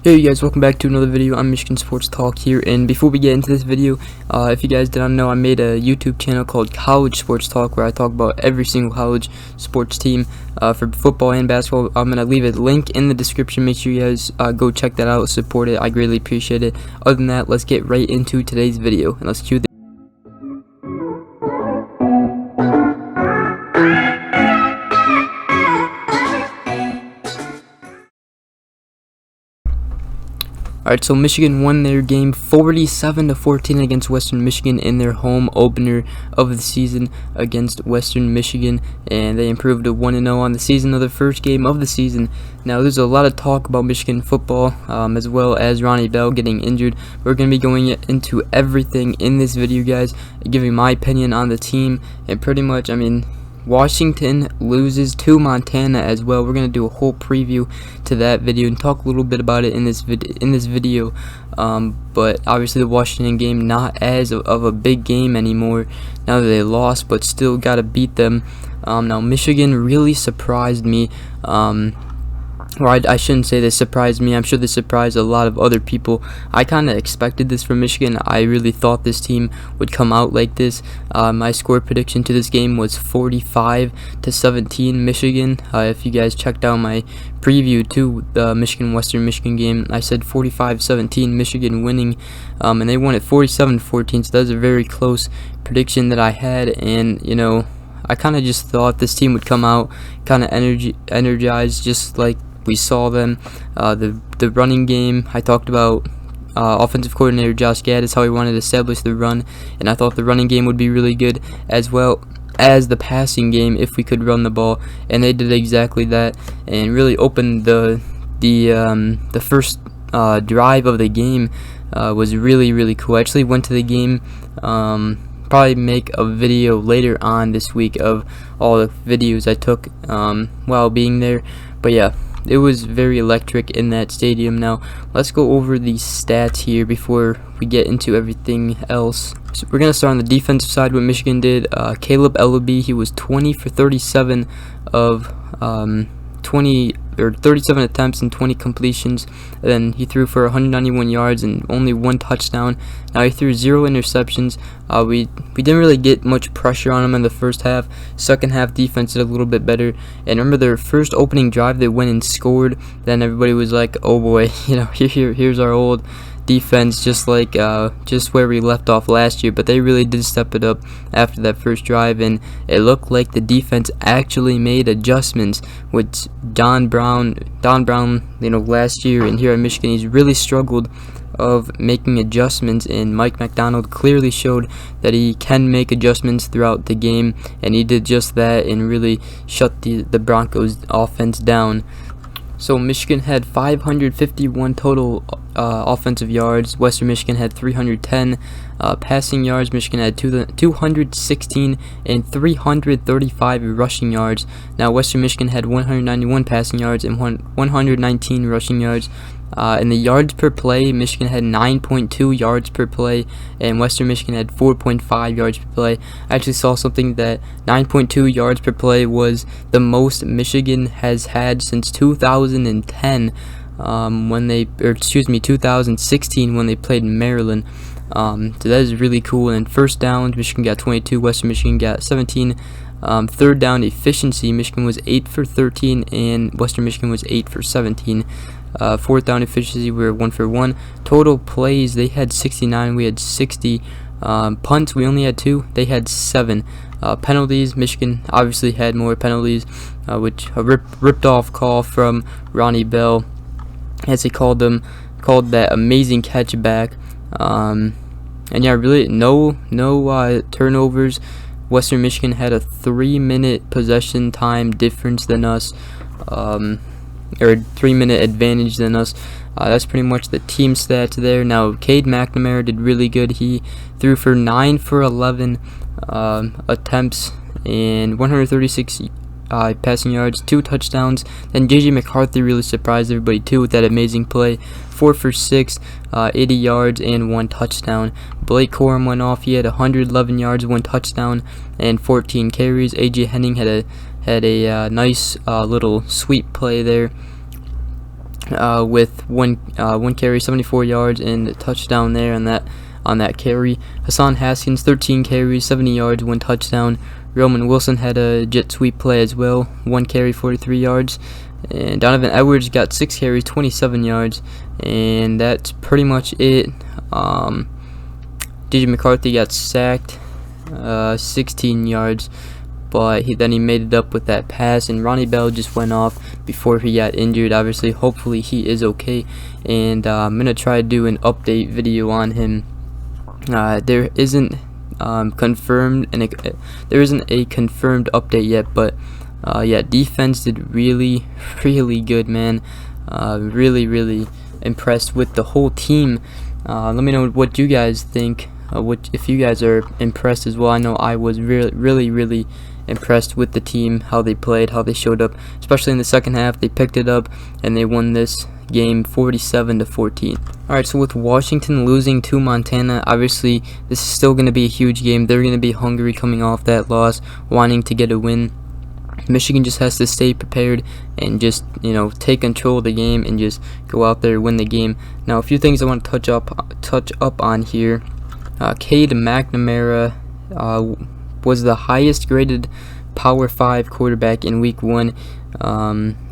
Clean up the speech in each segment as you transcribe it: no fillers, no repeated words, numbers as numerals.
Hey you guys, welcome back to another video. I'm Michigan Sports Talk here, and before we get into this video, if you guys didn't know, I made a YouTube channel called College Sports Talk where I talk about every single college sports team for football and basketball. I'm going to leave a link in the description. Make sure you guys go check that out, support it. I greatly appreciate it. Other than that, let's get right into today's video, and let's cue the Alright, so Michigan won their game 47-14 against Western Michigan in their home opener of the season against Western Michigan, and they improved to 1-0 on the season of their first game of the season. Now, there's a lot of talk about Michigan football, as well as Ronnie Bell getting injured. We're going to be going into everything in this video, guys, giving my opinion on the team, and pretty much, Washington loses to Montana as well. We're going to do a whole preview to that video and talk a little bit about it in this video. But obviously the Washington game not as of a big game anymore now that they lost, but still got to beat them. Now Michigan really surprised me. Or I shouldn't say they surprised me. I'm sure they surprised a lot of other people. I kind of expected this from Michigan. I really thought this team would come out like this. My score prediction to this game was 45-17 Michigan. If you guys checked out my preview to the Michigan-Western Michigan game, I said 45-17 Michigan winning, and they won it 47-14. So that was a very close prediction that I had, and I kind of just thought this team would come out kind of energized, just like we saw them. The running game, I talked about offensive coordinator Josh Gaddis, how he wanted to establish the run, and I thought the running game would be really good as well as the passing game if we could run the ball, and they did exactly that and really opened the first drive of the game. Was really cool. I actually went to the game. Probably make a video later on this week of all the videos I took while being there, but yeah, it was very electric in that stadium. Now let's go over the stats here before we get into everything else. So we're gonna start on the defensive side. What Michigan did, Caleb Ellaby, he was 20 for 37 of 37 attempts and 20 completions. And then he threw for 191 yards and only 1 touchdown. Now he threw 0 interceptions. We didn't really get much pressure on him in the first half. Second half, defense did a little bit better. And remember their first opening drive, they went and scored. Then everybody was like, "Oh boy, here's our old defense, just like just where we left off last year." But they really did step it up after that first drive, and it looked like the defense actually made adjustments. With Don Brown, last year and here at Michigan, he's really struggled of making adjustments, and Mike McDonald clearly showed that he can make adjustments throughout the game, and he did just that and really shut the Broncos offense down. So Michigan had 551 total offensive yards. Western Michigan had 310 passing yards. Michigan had 216 and 335 rushing yards. Now Western Michigan had 191 passing yards and 119 rushing yards. In the yards per play, Michigan had 9.2 yards per play, and Western Michigan had 4.5 yards per play. I actually saw something that 9.2 yards per play was the most Michigan has had since 2010, 2016 when they played Maryland. So that is really cool. And first downs, Michigan got 22, Western Michigan got 17. Third down efficiency, Michigan was 8 for 13, and Western Michigan was 8 for 17. Fourth down efficiency, we were 1 for 1. Total plays, they had 69, we had 60. Punts, we only had 2, they had 7. Penalties, Michigan obviously had more penalties, which a ripped off call from Ronnie Bell, as he called that amazing catch back. And yeah, really no turnovers. Western Michigan had a 3-minute possession time difference than us, or 3-minute advantage than us. That's pretty much the team stats there. Now Cade McNamara did really good. He threw for 9 for 11 attempts and 136 passing yards, 2 touchdowns. Then J.J. McCarthy really surprised everybody too with that amazing play, 4 for 6, 80 yards and 1 touchdown. Blake Corum went off. He had 111 yards, 1 touchdown, and 14 carries. A.J. Henning had a nice little sweep play there. with one carry, 74 yards, and a touchdown there on that carry. Hassan Haskins, 13 carries, 70 yards, 1 touchdown. Roman Wilson had a jet sweep play as well, 1 carry, 43 yards. And Donovan Edwards got 6 carries, 27 yards, and that's pretty much it. DJ McCarthy got sacked, 16 yards, but then he made it up with that pass, and Ronnie Bell just went off before he got injured. Obviously, hopefully he is okay, and I'm gonna try to do an update video on him. There isn't confirmed, and there isn't a confirmed update yet, but yeah, defense did really good, man. Really impressed with the whole team. Let me know what you guys think. If you guys are impressed as well. I know I was really impressed with the team, how they played, how they showed up, especially in the second half. They picked it up and they won this game 47-14. Alright, so with Washington losing to Montana, obviously this is still going to be a huge game. They're going to be hungry coming off that loss, wanting to get a win. Michigan just has to stay prepared and just, take control of the game and just go out there and win the game. Now, a few things I want to touch up on here. Cade McNamara was the highest graded Power 5 quarterback in week 1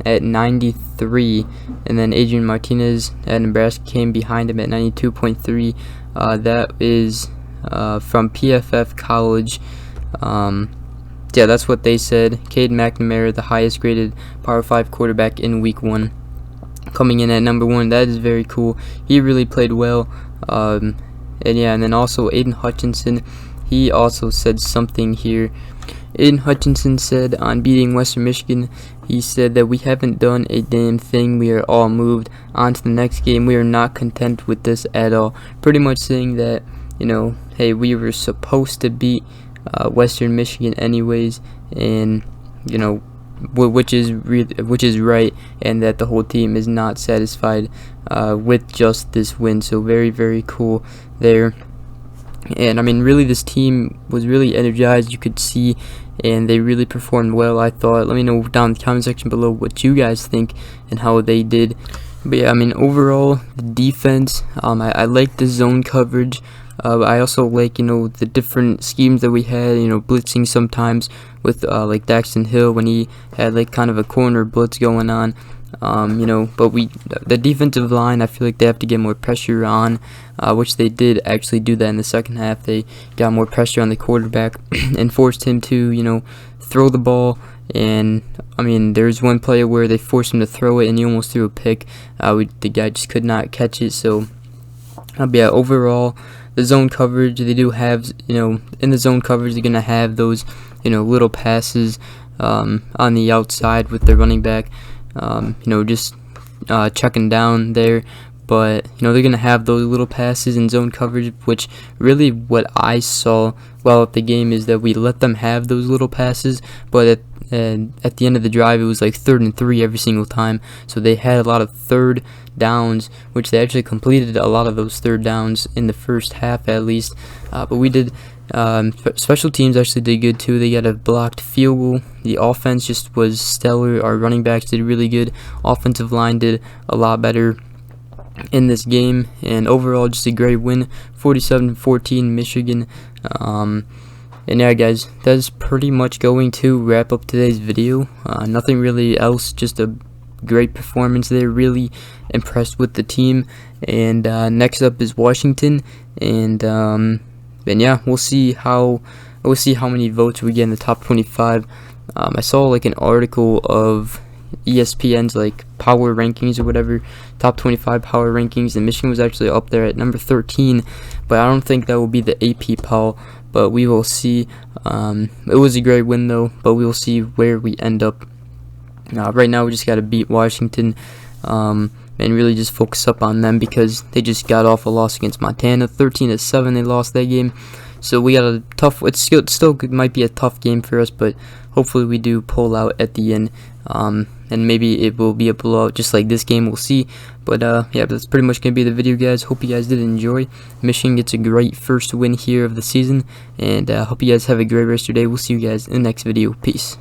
at 93, and then Adrian Martinez at Nebraska came behind him at 92.3. That is from PFF College. Yeah, that's what they said. Cade McNamara, the highest graded Power 5 quarterback in week 1, coming in at number 1. That is very cool. He really played well. And then also Aiden Hutchinson, he also said something here. Aiden Hutchinson said on beating Western Michigan, he said that we haven't done a damn thing. We are all moved on to the next game. We are not content with this at all. Pretty much saying that, hey, we were supposed to beat Western Michigan anyways, and which is right, and that the whole team is not satisfied with just this win. So very cool there. And I mean, really, this team was really energized, you could see, and they really performed well, I thought. Let me know down in the comment section below what you guys think and how they did. But yeah, I mean, overall, the defense, I like the zone coverage. I also like, the different schemes that we had, blitzing sometimes with like Daxton Hill when he had like kind of a corner blitz going on. But the defensive line, I feel like they have to get more pressure on, which they did actually do that in the second half. They got more pressure on the quarterback and forced him to, throw the ball. And I mean, there's one play where they forced him to throw it and he almost threw a pick. The guy just could not catch it. So yeah, overall, the zone coverage, they do have, in the zone coverage, they're going to have those, little passes on the outside with their running back, just checking down there. But, they're going to have those little passes in zone coverage, which really what I saw while at the game is that we let them have those little passes, but at the end of the drive, it was like 3rd and 3 every single time. So they had a lot of third downs, which they actually completed a lot of those third downs in the first half at least. But we did, special teams actually did good too. They got a blocked field goal. The offense just was stellar. Our running backs did really good. Offensive line did a lot better in this game, and overall just a great win, 47-14 Michigan. And yeah, guys, that's pretty much going to wrap up today's video. Nothing really else, just a great performance there. Really impressed with the team. And next up is Washington, and yeah, we'll see how many votes we get in the top 25. I saw like an article of ESPN's like power rankings or whatever, top 25 power rankings, and Michigan was actually up there at number 13, but I don't think that will be the AP poll, but we will see. It was a great win though, but we will see where we end up. Right now we just got to beat Washington and really just focus up on them because they just got off a loss against Montana, 13-7. They lost that game, so we got a tough. It still might be a tough game for us, but hopefully we do pull out at the end. And maybe it will be a blowout just like this game, we'll see. But yeah, that's pretty much going to be the video, guys. Hope you guys did enjoy. Michigan gets a great first win here of the season, and hope you guys have a great rest of your day. We'll see you guys in the next video. Peace.